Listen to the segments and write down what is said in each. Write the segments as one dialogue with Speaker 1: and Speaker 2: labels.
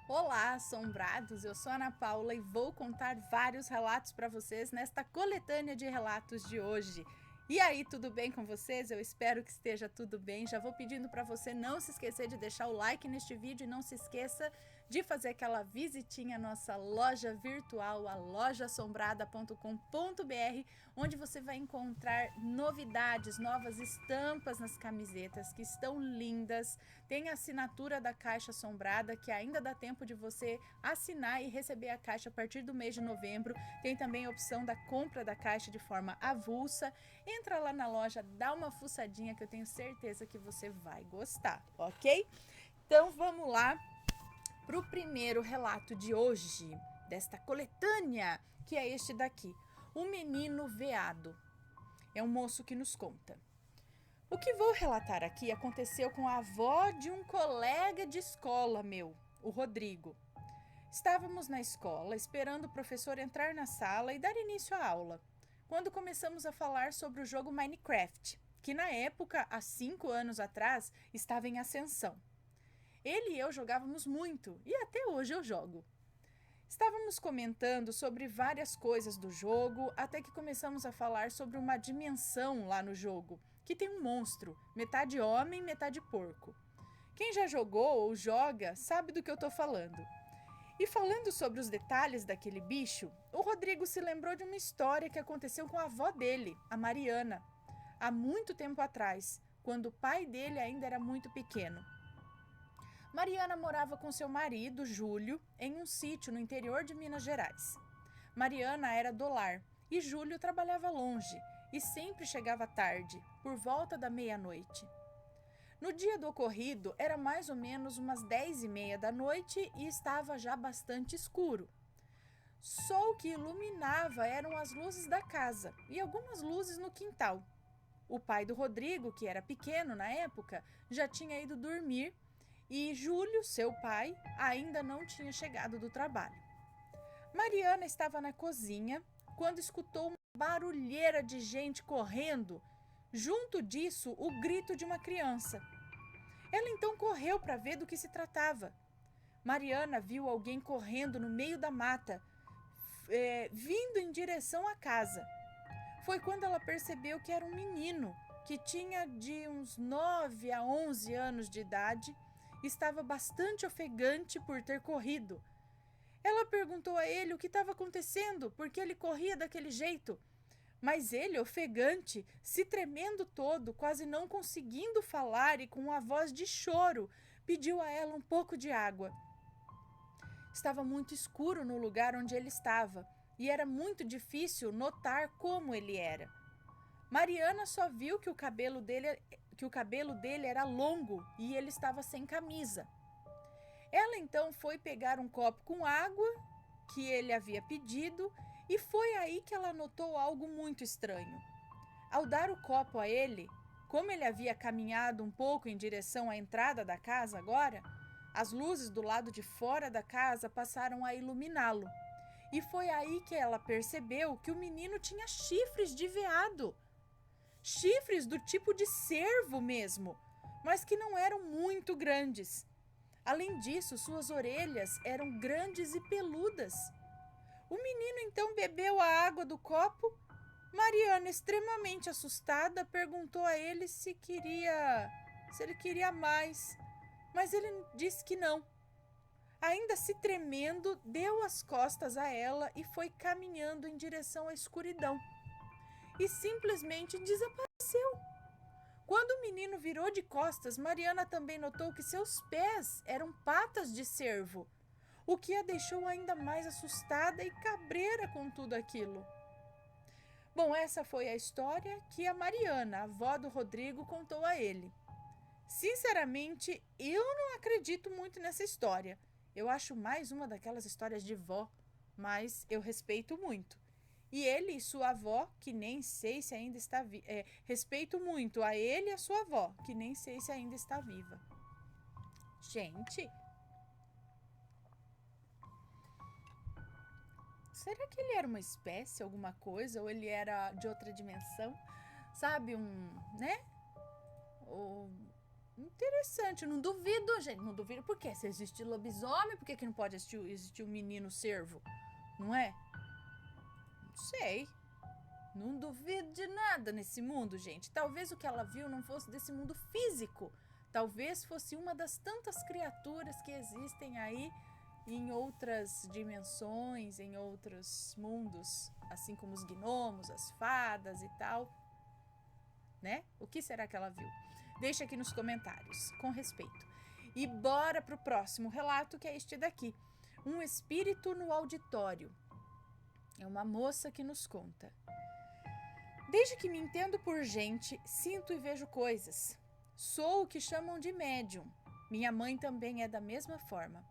Speaker 1: Olá, assombrados! Eu sou a Ana Paula e vou contar vários relatos para vocês nesta coletânea de relatos de hoje. E aí, tudo bem com vocês? Eu espero que esteja tudo bem. Já vou pedindo para você não se esquecer de deixar o like neste vídeo e não se esqueça de fazer aquela visitinha à nossa loja virtual, a lojaassombrada.com.br, onde você vai encontrar novidades, novas estampas nas camisetas que estão lindas. Tem a assinatura da Caixa Assombrada, que ainda dá tempo de você assinar e receber a caixa a partir do mês de novembro. Tem também a opção da compra da caixa de forma avulsa. Entra lá na loja, dá uma fuçadinha que eu tenho certeza que você vai gostar, ok? Então vamos lá para o primeiro relato de hoje, desta coletânea, que é este daqui. O Menino Veado. É um moço que nos conta. O que vou relatar aqui aconteceu com a avó de um colega de escola meu, o Rodrigo. Estávamos na escola esperando o professor entrar na sala e dar início à aula, quando começamos a falar sobre o jogo Minecraft, que na época, há 5 anos atrás, estava em ascensão. Ele e eu jogávamos muito e até hoje eu jogo. Estávamos comentando sobre várias coisas do jogo até que começamos a falar sobre uma dimensão lá no jogo, que tem um monstro, metade homem, metade porco. Quem já jogou ou joga sabe do que eu estou falando. E falando sobre os detalhes daquele bicho, o Rodrigo se lembrou de uma história que aconteceu com a avó dele, a Mariana, há muito tempo atrás, quando o pai dele ainda era muito pequeno. Mariana morava com seu marido, Júlio, em um sítio no interior de Minas Gerais. Mariana era do lar e Júlio trabalhava longe e sempre chegava tarde, por volta da meia-noite. No dia do ocorrido, era mais ou menos umas 10h30 da noite e estava já bastante escuro. Só o que iluminava eram as luzes da casa e algumas luzes no quintal. O pai do Rodrigo, que era pequeno na época, já tinha ido dormir e Júlio, seu pai, ainda não tinha chegado do trabalho. Mariana estava na cozinha quando escutou uma barulheira de gente correndo. Junto disso, o grito de uma criança. Ela então correu para ver do que se tratava. Mariana viu alguém correndo no meio da mata, vindo em direção à casa. Foi quando ela percebeu que era um menino, que tinha de uns 9 a 11 anos de idade, estava bastante ofegante por ter corrido. Ela perguntou a ele o que estava acontecendo, porque ele corria daquele jeito. Mas ele, ofegante, se tremendo todo, quase não conseguindo falar e com uma voz de choro, pediu a ela um pouco de água. Estava muito escuro no lugar onde ele estava e era muito difícil notar como ele era. Mariana só viu que o cabelo dele era longo e ele estava sem camisa. Ela então foi pegar um copo com água que ele havia pedido e foi aí que ela notou algo muito estranho. Ao dar o copo a ele, como ele havia caminhado um pouco em direção à entrada da casa agora, as luzes do lado de fora da casa passaram a iluminá-lo. E foi aí que ela percebeu que o menino tinha chifres de veado. Chifres do tipo de cervo mesmo, mas que não eram muito grandes. Além disso, suas orelhas eram grandes e peludas. O menino então bebeu a água do copo. Mariana, extremamente assustada, perguntou a ele se ele queria mais, mas ele disse que não. Ainda se tremendo, deu as costas a ela e foi caminhando em direção à escuridão. E simplesmente desapareceu. Quando o menino virou de costas, Mariana também notou que seus pés eram patas de cervo, o que a deixou ainda mais assustada e cabreira com tudo aquilo. Bom, essa foi a história que a Mariana, a avó do Rodrigo, contou a ele. Sinceramente, eu não acredito muito nessa história. Eu acho mais uma daquelas histórias de vó, mas eu respeito muito. E ele e sua avó, que nem sei se ainda está viva. Respeito muito a ele e a sua avó, que nem sei se ainda está viva. Gente, será que ele era uma espécie, alguma coisa? Ou ele era de outra dimensão? Sabe, né? Ou Interessante, não duvido, gente. Não duvido. Por quê? Se existe lobisomem, por que não pode existir um menino cervo? Não é? Não sei. Não duvido de nada nesse mundo, gente. Talvez o que ela viu não fosse desse mundo físico. Talvez fosse uma das tantas criaturas que existem aí em outras dimensões, em outros mundos, assim como os gnomos, as fadas e tal, né? O que será que ela viu? Deixa aqui nos comentários, com respeito. E bora pro próximo relato, que é este daqui. Um espírito no auditório. É uma moça que nos conta. Desde que me entendo por gente, sinto e vejo coisas. Sou o que chamam de médium. Minha mãe também é da mesma forma.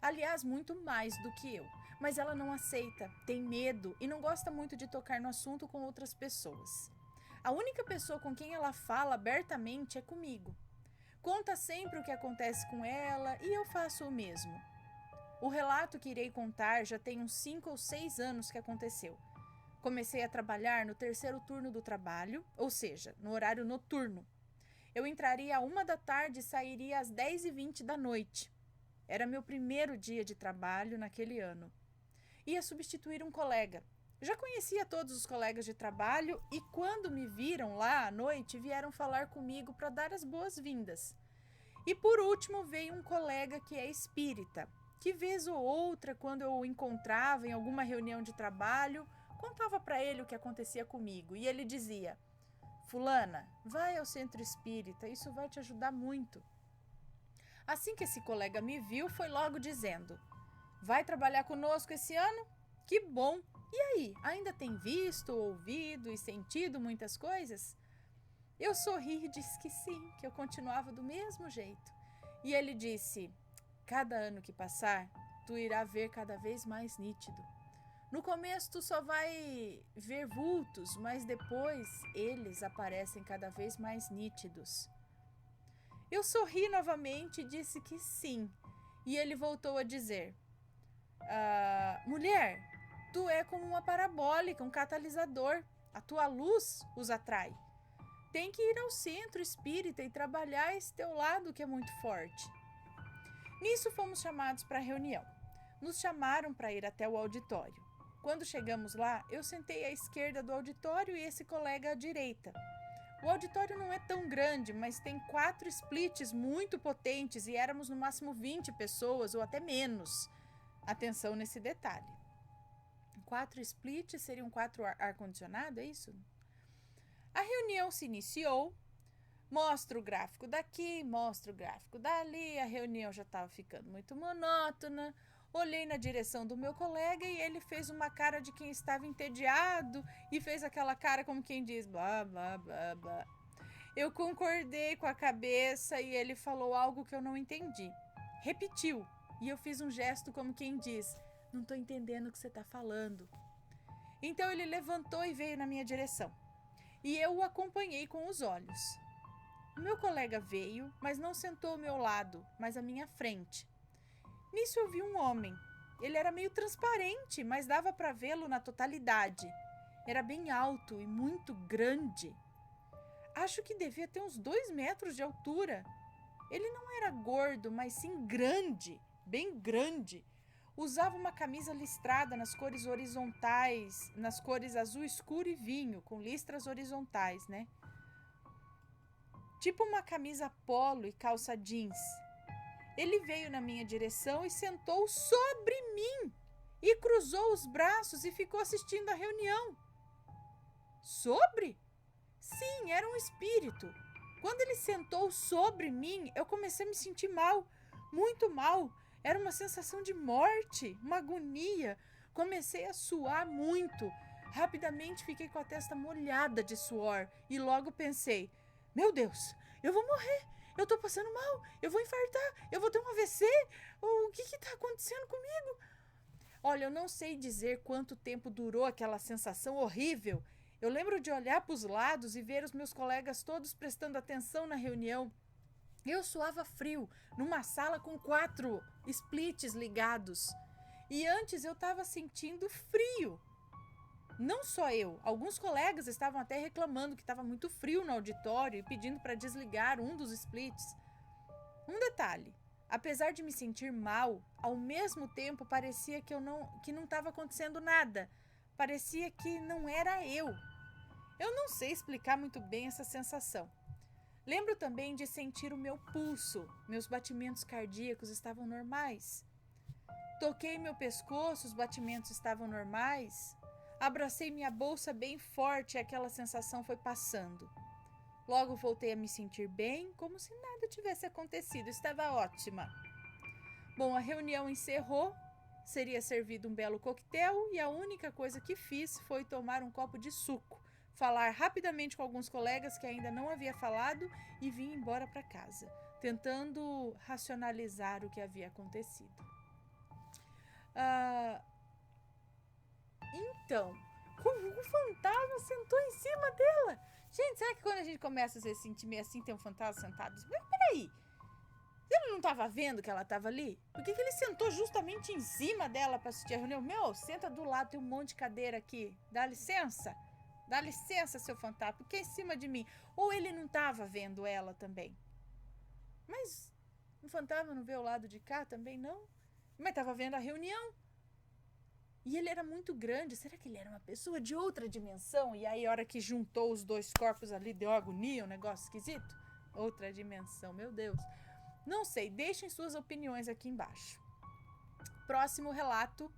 Speaker 1: Aliás, muito mais do que eu. Mas ela não aceita, tem medo e não gosta muito de tocar no assunto com outras pessoas. A única pessoa com quem ela fala abertamente é comigo. Conta sempre o que acontece com ela e eu faço o mesmo. O relato que irei contar já tem uns 5 ou 6 anos que aconteceu. Comecei a trabalhar no terceiro turno do trabalho, ou seja, no horário noturno. Eu entraria às 1 da tarde e sairia às 10h20 da noite. Era meu primeiro dia de trabalho naquele ano. Ia substituir um colega. Já conhecia todos os colegas de trabalho e quando me viram lá à noite, vieram falar comigo para dar as boas-vindas. E por último veio um colega que é espírita, que vez ou outra, quando eu o encontrava em alguma reunião de trabalho, contava para ele o que acontecia comigo. E ele dizia: Fulana, vai ao centro espírita, isso vai te ajudar muito. Assim que esse colega me viu, foi logo dizendo: vai trabalhar conosco esse ano? Que bom! E aí, ainda tem visto, ouvido e sentido muitas coisas? Eu sorri e disse que sim, que eu continuava do mesmo jeito. E ele disse: cada ano que passar, tu irá ver cada vez mais nítido. No começo tu só vai ver vultos, mas depois eles aparecem cada vez mais nítidos. Eu sorri novamente e disse que sim. E ele voltou a dizer: mulher, tu é como uma parabólica, um catalisador. A tua luz os atrai. Tem que ir ao centro espírita e trabalhar esse teu lado que é muito forte. Nisso fomos chamados para a reunião. Nos chamaram para ir até o auditório. Quando chegamos lá, eu sentei à esquerda do auditório e esse colega à direita. O auditório não é tão grande, mas tem 4 splits muito potentes e éramos no máximo 20 pessoas ou até menos. Atenção nesse detalhe. 4 splits seriam 4 ar-condicionado, é isso? A reunião se iniciou. Mostra o gráfico daqui, mostra o gráfico dali. A reunião já estava ficando muito monótona. Olhei na direção do meu colega e ele fez uma cara de quem estava entediado e fez aquela cara como quem diz blá, blá, blá, blá. Eu concordei com a cabeça e ele falou algo que eu não entendi. Repetiu e eu fiz um gesto como quem diz: não estou entendendo o que você está falando. Então ele levantou e veio na minha direção. E eu o acompanhei com os olhos. O meu colega veio, mas não sentou ao meu lado, mas à minha frente. Nisso eu vi um homem. Ele era meio transparente, mas dava para vê-lo na totalidade. Era bem alto e muito grande. Acho que devia ter uns 2 metros de altura. Ele não era gordo, mas sim grande, bem grande. Usava uma camisa listrada nas cores horizontais, nas cores azul escuro e vinho, com listras horizontais, né? Tipo uma camisa polo e calça jeans. Ele veio na minha direção e sentou sobre mim e cruzou os braços e ficou assistindo a reunião. Sobre? Sim, era um espírito. Quando ele sentou sobre mim, eu comecei a me sentir mal, muito mal. Era uma sensação de morte, uma agonia. Comecei a suar muito. Rapidamente fiquei com a testa molhada de suor e logo pensei: meu Deus, eu vou morrer. Eu tô passando mal, eu vou infartar, eu vou ter um AVC. O que tá acontecendo comigo? Olha, eu não sei dizer quanto tempo durou aquela sensação horrível. Eu lembro de olhar para os lados e ver os meus colegas todos prestando atenção na reunião. Eu suava frio, numa sala com 4 splits ligados. E antes eu estava sentindo frio. Não só eu, alguns colegas estavam até reclamando que estava muito frio no auditório e pedindo para desligar um dos splits. Um detalhe, apesar de me sentir mal, ao mesmo tempo parecia que não estava acontecendo nada. Parecia que não era eu. Eu não sei explicar muito bem essa sensação. Lembro também de sentir o meu pulso. Meus batimentos cardíacos estavam normais. Toquei meu pescoço, os batimentos estavam normais. Abracei minha bolsa bem forte e aquela sensação foi passando. Logo voltei a me sentir bem, como se nada tivesse acontecido. Estava ótima. Bom, a reunião encerrou. Seria servido um belo coquetel e a única coisa que fiz foi tomar um copo de suco, falar rapidamente com alguns colegas que ainda não havia falado e vim embora para casa, tentando racionalizar o que havia acontecido. Então, o fantasma sentou em cima dela. Gente, será que quando a gente começa a se sentir meio assim, tem um fantasma sentado? Mas peraí, ele não estava vendo que ela estava ali? Por que ele sentou justamente em cima dela para assistir a reunião? Meu, senta do lado, tem um monte de cadeira aqui. Dá licença, seu fantasma, porque é em cima de mim. Ou ele não estava vendo ela também? Mas o fantasma não vê o lado de cá também, não? Mas estava vendo a reunião. E ele era muito grande. Será que ele era uma pessoa de outra dimensão? E aí, a hora que juntou os dois corpos ali, deu agonia, um negócio esquisito? Outra dimensão, meu Deus. Não sei, deixem suas opiniões aqui embaixo. Próximo relato,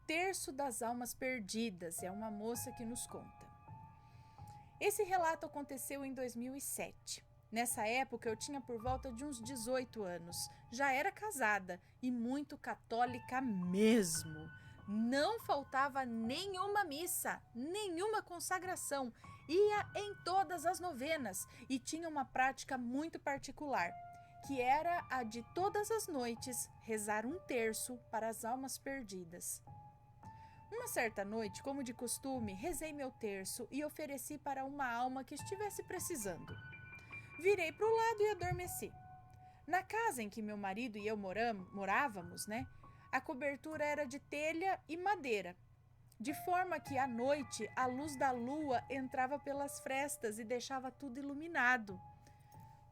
Speaker 1: Terço das Almas Perdidas. É uma moça que nos conta. Esse relato aconteceu em 2007. Nessa época, eu tinha por volta de uns 18 anos. Já era casada e muito católica mesmo. Não faltava nenhuma missa, nenhuma consagração. Ia em todas as novenas e tinha uma prática muito particular, que era a de todas as noites rezar um terço para as almas perdidas. Uma certa noite, como de costume, rezei meu terço e ofereci para uma alma que estivesse precisando. Virei para o lado e adormeci. Na casa em que meu marido e eu morávamos, a cobertura era de telha e madeira, de forma que à noite a luz da lua entrava pelas frestas e deixava tudo iluminado.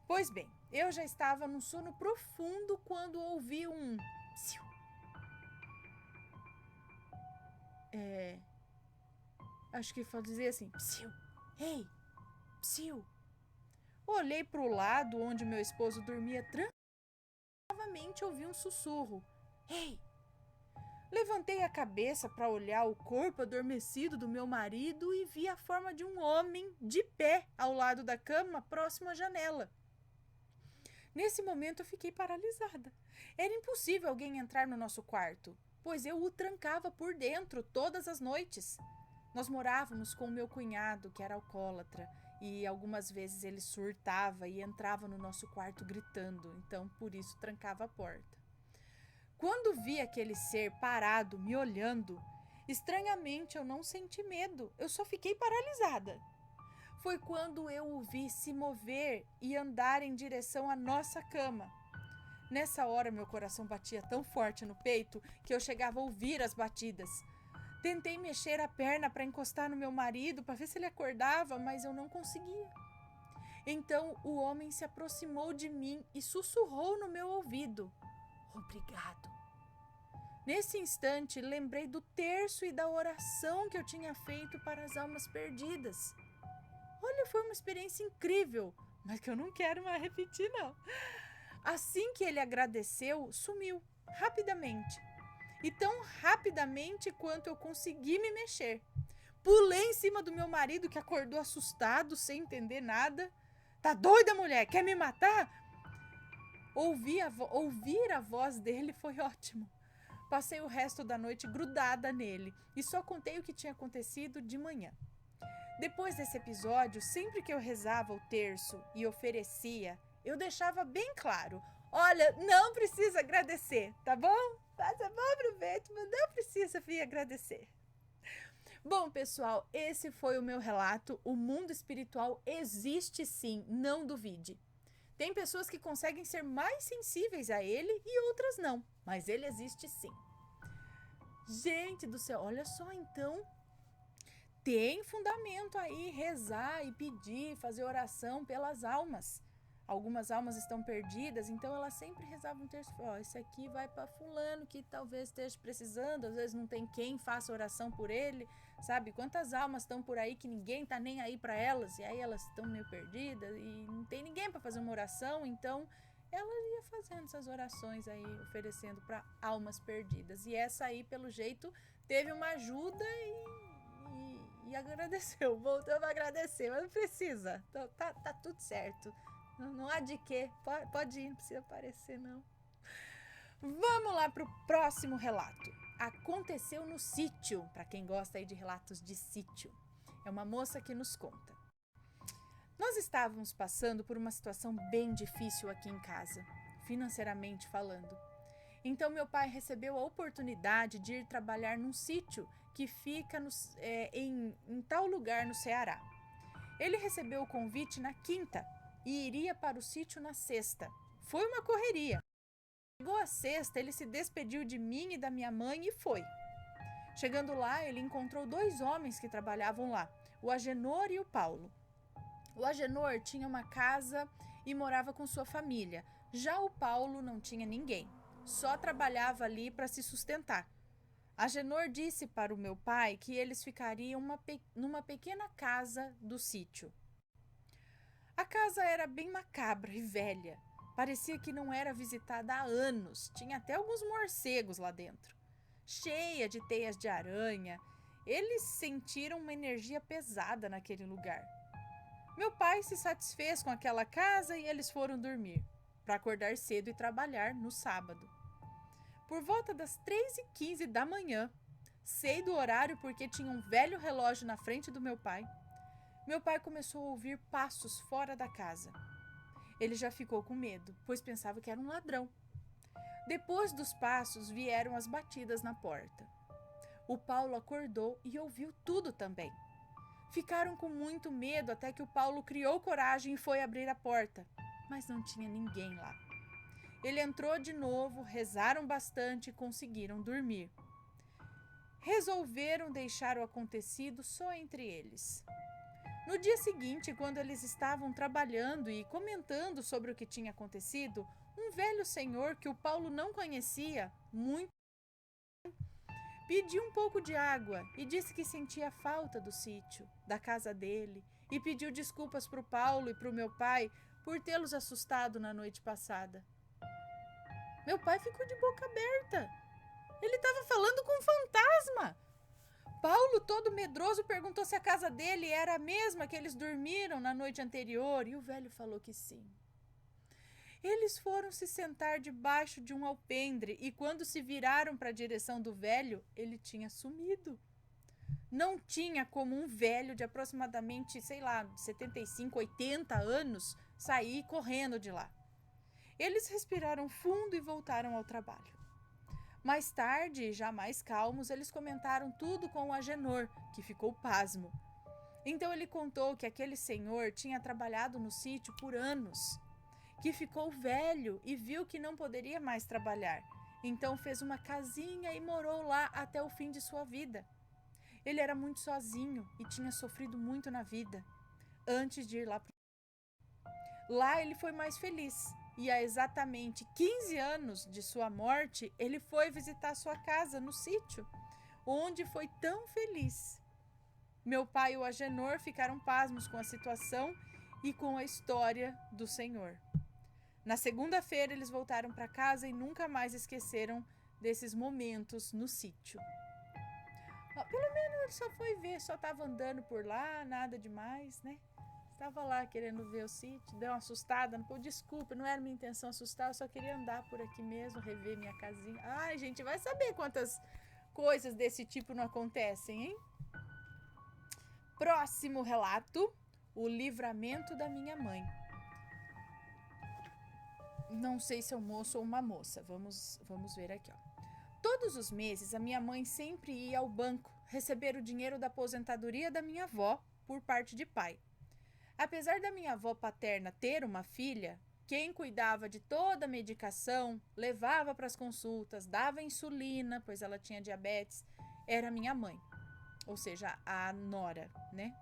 Speaker 1: Pois bem, eu já estava num sono profundo quando ouvi um psiu. Acho que pode dizer assim, psiu, ei, psiu. Olhei para o lado onde meu esposo dormia tranquilamente. Novamente ouvi um sussurro, ei. Levantei a cabeça para olhar o corpo adormecido do meu marido e vi a forma de um homem de pé ao lado da cama, próximo à janela. Nesse momento eu fiquei paralisada. Era impossível alguém entrar no nosso quarto, pois eu o trancava por dentro todas as noites. Nós morávamos com o meu cunhado, que era alcoólatra, e algumas vezes ele surtava e entrava no nosso quarto gritando, então por isso trancava a porta. Quando vi aquele ser parado, me olhando, estranhamente eu não senti medo, eu só fiquei paralisada. Foi quando eu o vi se mover e andar em direção à nossa cama. Nessa hora, meu coração batia tão forte no peito que eu chegava a ouvir as batidas. Tentei mexer a perna para encostar no meu marido, para ver se ele acordava, mas eu não conseguia. Então, o homem se aproximou de mim e sussurrou no meu ouvido, obrigado. Nesse instante, lembrei do terço e da oração que eu tinha feito para as almas perdidas. Olha, foi uma experiência incrível, mas que eu não quero mais repetir, não. Assim que ele agradeceu, sumiu, rapidamente. E tão rapidamente quanto eu consegui me mexer. Pulei em cima do meu marido, que acordou assustado, sem entender nada. Tá doida, mulher? Quer me matar? Ouvir a voz dele foi ótimo. Passei o resto da noite grudada nele e só contei o que tinha acontecido de manhã. Depois desse episódio, sempre que eu rezava o terço e oferecia, eu deixava bem claro, olha, não precisa agradecer, tá bom? Faça bom proveito, mas não precisa vir agradecer. Bom, pessoal, esse foi o meu relato. O mundo espiritual existe sim, não duvide. Tem pessoas que conseguem ser mais sensíveis a ele e outras não, mas ele existe sim. Gente do céu, olha só então, tem fundamento aí rezar e pedir, fazer oração pelas almas. algumas almas estão perdidas, então ela sempre rezava um terço, esse aqui vai para fulano que talvez esteja precisando, às vezes não tem quem faça oração por ele, sabe? Quantas almas estão por aí que ninguém tá nem aí para elas, e aí elas estão meio perdidas e não tem ninguém para fazer uma oração, então ela ia fazendo essas orações aí, oferecendo para almas perdidas. E essa aí, pelo jeito, teve uma ajuda e agradeceu, voltou a agradecer, mas não precisa, tá tudo certo. Não há de quê, pode ir, não precisa aparecer não. Vamos lá para o próximo relato. Aconteceu no sítio, para quem gosta aí de relatos de sítio. É uma moça que nos conta. Nós estávamos passando por uma situação bem difícil aqui em casa, financeiramente falando. Então meu pai recebeu a oportunidade de ir trabalhar num sítio que fica em tal lugar no Ceará. Ele recebeu o convite na quinta e iria para o sítio na sexta. Foi uma correria. Chegou a sexta, ele se despediu de mim e da minha mãe e foi. Chegando lá, ele encontrou 2 homens que trabalhavam lá, o Agenor e o Paulo. O Agenor tinha uma casa e morava com sua família. Já o Paulo não tinha ninguém, só trabalhava ali para se sustentar. Agenor disse para o meu pai que eles ficariam numa pequena casa do sítio. A casa era bem macabra e velha. Parecia que não era visitada há anos. Tinha até alguns morcegos lá dentro. Cheia de teias de aranha. Eles sentiram uma energia pesada naquele lugar. Meu pai se satisfez com aquela casa e eles foram dormir, para acordar cedo e trabalhar no sábado. Por volta das 3h15 da manhã, sei do horário porque tinha um velho relógio na frente do meu pai começou a ouvir passos fora da casa. Ele já ficou com medo, pois pensava que era um ladrão. Depois dos passos vieram as batidas na porta. O Paulo acordou e ouviu tudo também. Ficaram com muito medo até que o Paulo criou coragem e foi abrir a porta, mas não tinha ninguém lá. Ele entrou de novo, rezaram bastante e conseguiram dormir. Resolveram deixar o acontecido só entre eles. No dia seguinte, quando eles estavam trabalhando e comentando sobre o que tinha acontecido, um velho senhor que o Paulo não conhecia muito pediu um pouco de água e disse que sentia falta do sítio, da casa dele, e pediu desculpas para o Paulo e para o meu pai por tê-los assustado na noite passada. Meu pai ficou de boca aberta. Ele estava falando com um fantasma. Paulo, todo medroso, perguntou se a casa dele era a mesma que eles dormiram na noite anterior, e o velho falou que sim. Eles foram se sentar debaixo de um alpendre e quando se viraram para a direção do velho, ele tinha sumido. Não tinha como um velho de aproximadamente, 75, 80 anos sair correndo de lá. Eles respiraram fundo e voltaram ao trabalho. Mais tarde, já mais calmos, eles comentaram tudo com o Agenor, que ficou pasmo. Então ele contou que aquele senhor tinha trabalhado no sítio por anos, que ficou velho e viu que não poderia mais trabalhar. Então fez uma casinha e morou lá até o fim de sua vida. Ele era muito sozinho e tinha sofrido muito na vida, antes de ir lá. Lá ele foi mais feliz. E há exatamente 15 anos de sua morte, ele foi visitar sua casa no sítio, onde foi tão feliz. Meu pai e o Agenor ficaram pasmos com a situação e com a história do Senhor. Na segunda-feira, eles voltaram para casa e nunca mais esqueceram desses momentos no sítio. Pelo menos ele só foi ver, só estava andando por lá, nada demais, né? Estava lá querendo ver o sítio, deu uma assustada, desculpa, não era minha intenção assustar, eu só queria andar por aqui mesmo, rever minha casinha. Ai, gente, vai saber quantas coisas desse tipo não acontecem, hein? Próximo relato, o livramento da minha mãe. Não sei se é um moço ou uma moça, vamos ver aqui, ó. Todos os meses, a minha mãe sempre ia ao banco receber o dinheiro da aposentadoria da minha avó por parte de pai. Apesar da minha avó paterna ter uma filha, quem cuidava de toda a medicação, levava para as consultas, dava insulina, pois ela tinha diabetes, era minha mãe, ou seja, a nora, né?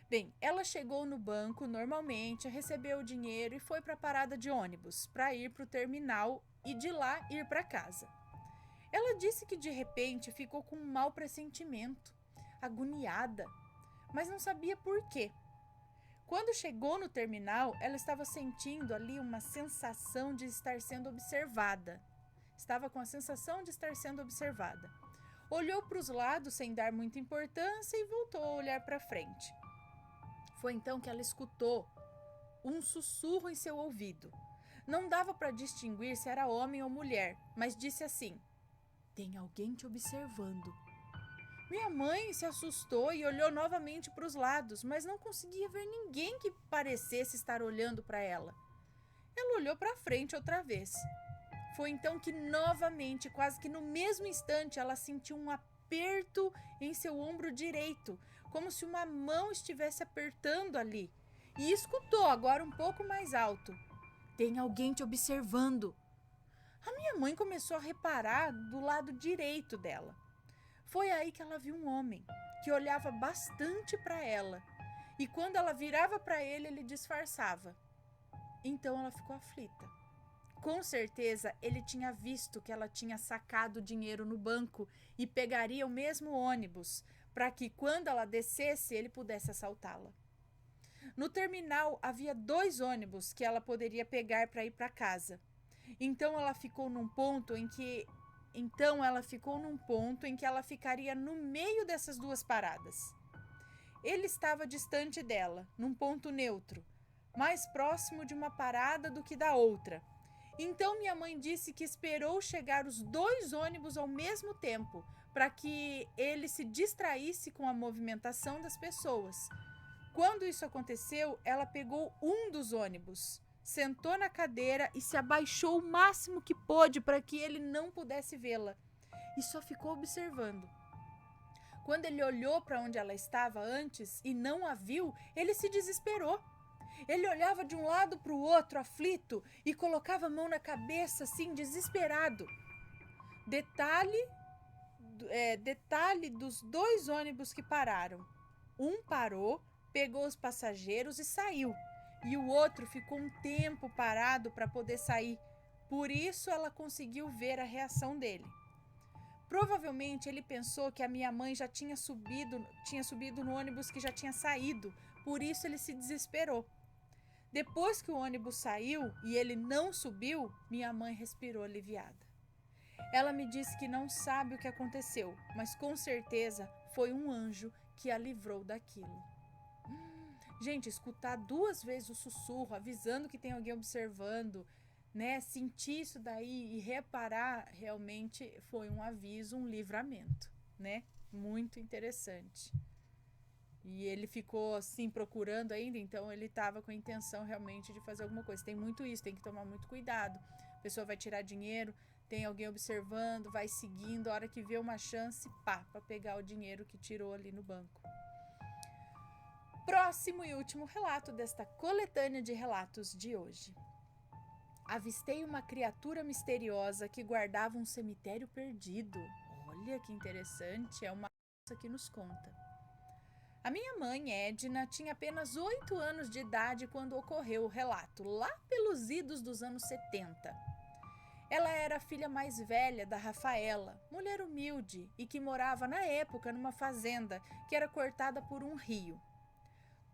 Speaker 1: Bem, ela chegou no banco normalmente, recebeu o dinheiro e foi para a parada de ônibus para ir para o terminal e de lá ir para casa. Ela disse que de repente ficou com um mau pressentimento, agoniada, mas não sabia por quê. Quando chegou no terminal, ela estava sentindo ali uma sensação de estar sendo observada. Estava com a sensação de estar sendo observada. Olhou para os lados sem dar muita importância e voltou a olhar para frente. Foi então que ela escutou um sussurro em seu ouvido. Não dava para distinguir se era homem ou mulher, mas disse assim: "Tem alguém te observando." Minha mãe se assustou e olhou novamente para os lados, mas não conseguia ver ninguém que parecesse estar olhando para ela. Ela olhou para frente outra vez. Foi então que novamente, quase que no mesmo instante, ela sentiu um aperto em seu ombro direito, como se uma mão estivesse apertando ali. E escutou agora um pouco mais alto: "Tem alguém te observando." A minha mãe começou a reparar do lado direito dela. Foi aí que ela viu um homem que olhava bastante para ela. E quando ela virava para ele, ele disfarçava. Então ela ficou aflita. Com certeza, ele tinha visto que ela tinha sacado dinheiro no banco e pegaria o mesmo ônibus, para que quando ela descesse, ele pudesse assaltá-la. No terminal, havia 2 ônibus que ela poderia pegar para ir para casa. Então ela ficou num ponto em que ela ficaria no meio dessas 2 paradas. Ele estava distante dela, num ponto neutro, mais próximo de uma parada do que da outra. Então minha mãe disse que esperou chegar os 2 ônibus ao mesmo tempo, para que ele se distraísse com a movimentação das pessoas. Quando isso aconteceu, ela pegou um dos ônibus, sentou na cadeira e se abaixou o máximo que pôde para que ele não pudesse vê-la, e só ficou observando. Quando ele olhou para onde ela estava antes e não a viu, ele se desesperou. Ele olhava de um lado para o outro, aflito, e colocava a mão na cabeça, assim, desesperado. Detalhe dos 2 ônibus que pararam. Um parou, pegou os passageiros e saiu. E o outro ficou um tempo parado para poder sair. Por isso ela conseguiu ver a reação dele. Provavelmente ele pensou que a minha mãe já tinha subido no ônibus que já tinha saído. Por isso ele se desesperou. Depois que o ônibus saiu e ele não subiu, minha mãe respirou aliviada. Ela me disse que não sabe o que aconteceu, mas com certeza foi um anjo que a livrou daquilo. Gente, escutar 2 vezes o sussurro, avisando que tem alguém observando, né? Sentir isso daí e reparar, realmente foi um aviso, um livramento, né? Muito interessante. E ele ficou assim procurando ainda, então ele estava com a intenção realmente de fazer alguma coisa. Tem muito isso, tem que tomar muito cuidado. A pessoa vai tirar dinheiro, tem alguém observando, vai seguindo, a hora que vê uma chance, pá, para pegar o dinheiro que tirou ali no banco. Próximo e último relato desta coletânea de relatos de hoje. Avistei uma criatura misteriosa que guardava um cemitério perdido. Olha que interessante, é uma coisa que nos conta. A minha mãe, Edna, tinha apenas 8 anos de idade quando ocorreu o relato, lá pelos idos dos anos 70. Ela era a filha mais velha da Rafaela, mulher humilde e que morava na época numa fazenda que era cortada por um rio.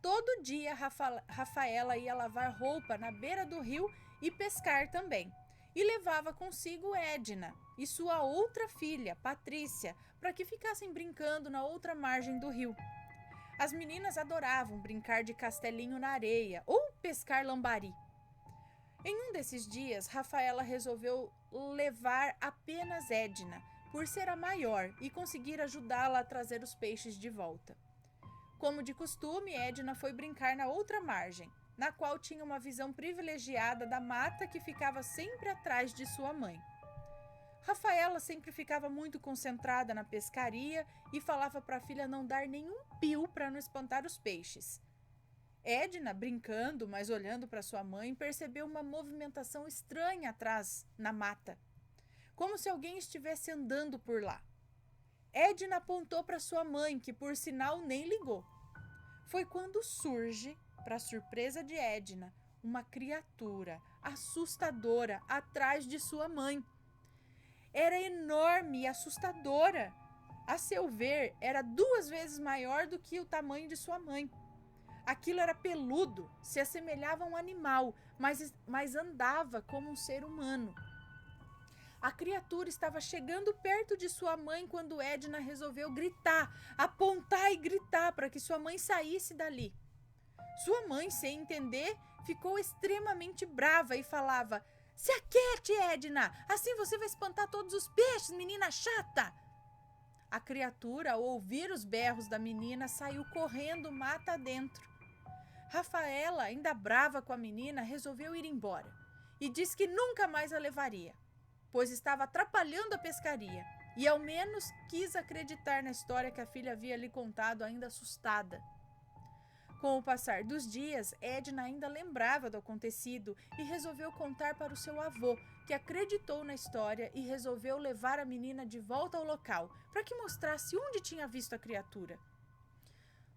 Speaker 1: Todo dia Rafaela ia lavar roupa na beira do rio e pescar também. E levava consigo Edna e sua outra filha, Patrícia, para que ficassem brincando na outra margem do rio. As meninas adoravam brincar de castelinho na areia ou pescar lambari. Em um desses dias, Rafaela resolveu levar apenas Edna, por ser a maior e conseguir ajudá-la a trazer os peixes de volta. Como de costume, Edna foi brincar na outra margem, na qual tinha uma visão privilegiada da mata que ficava sempre atrás de sua mãe. Rafaela sempre ficava muito concentrada na pescaria e falava para a filha não dar nenhum pio para não espantar os peixes. Edna, brincando, mas olhando para sua mãe, percebeu uma movimentação estranha atrás, na mata, como se alguém estivesse andando por lá. Edna apontou para sua mãe, que por sinal nem ligou. Foi quando surge, para surpresa de Edna, uma criatura assustadora atrás de sua mãe. Era enorme e assustadora. A seu ver, era 2 vezes maior do que o tamanho de sua mãe. Aquilo era peludo, se assemelhava a um animal, mas andava como um ser humano. A criatura estava chegando perto de sua mãe quando Edna resolveu gritar, apontar e gritar para que sua mãe saísse dali. Sua mãe, sem entender, ficou extremamente brava e falava: "Se aquiete, Edna! Assim você vai espantar todos os peixes, menina chata!" A criatura, ao ouvir os berros da menina, saiu correndo mata dentro. Rafaela, ainda brava com a menina, resolveu ir embora e disse que nunca mais a levaria, pois estava atrapalhando a pescaria, e ao menos quis acreditar na história que a filha havia lhe contado, ainda assustada. Com o passar dos dias, Edna ainda lembrava do acontecido e resolveu contar para o seu avô, que acreditou na história e resolveu levar a menina de volta ao local, para que mostrasse onde tinha visto a criatura.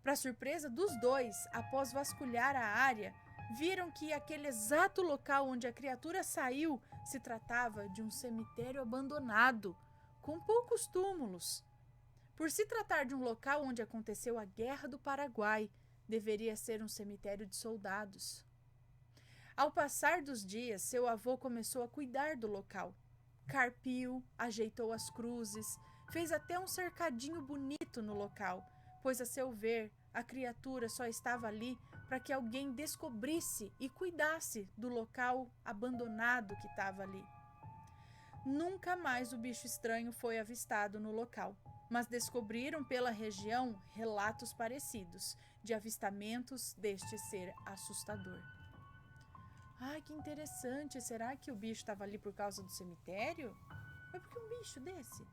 Speaker 1: Para surpresa dos dois, após vasculhar a área, viram que aquele exato local onde a criatura saiu se tratava de um cemitério abandonado, com poucos túmulos. Por se tratar de um local onde aconteceu a Guerra do Paraguai, deveria ser um cemitério de soldados. Ao passar dos dias, seu avô começou a cuidar do local. Carpiu, ajeitou as cruzes, fez até um cercadinho bonito no local, pois, a seu ver, a criatura só estava ali para que alguém descobrisse e cuidasse do local abandonado que estava ali. Nunca mais o bicho estranho foi avistado no local, mas descobriram pela região relatos parecidos de avistamentos deste ser assustador. Ai, que interessante! Será que o bicho estava ali por causa do cemitério? Mas por que um bicho desse?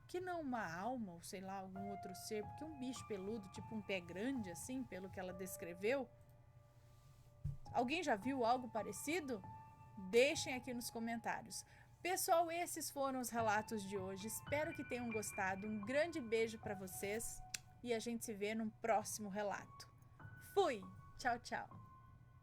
Speaker 1: Que não uma alma, ou sei lá, algum outro ser? Porque um bicho peludo, tipo um pé grande, assim, pelo que ela descreveu? Alguém já viu algo parecido? Deixem aqui nos comentários. Pessoal, esses foram os relatos de hoje. Espero que tenham gostado. Um grande beijo para vocês e a gente se vê num próximo relato. Fui! Tchau, tchau!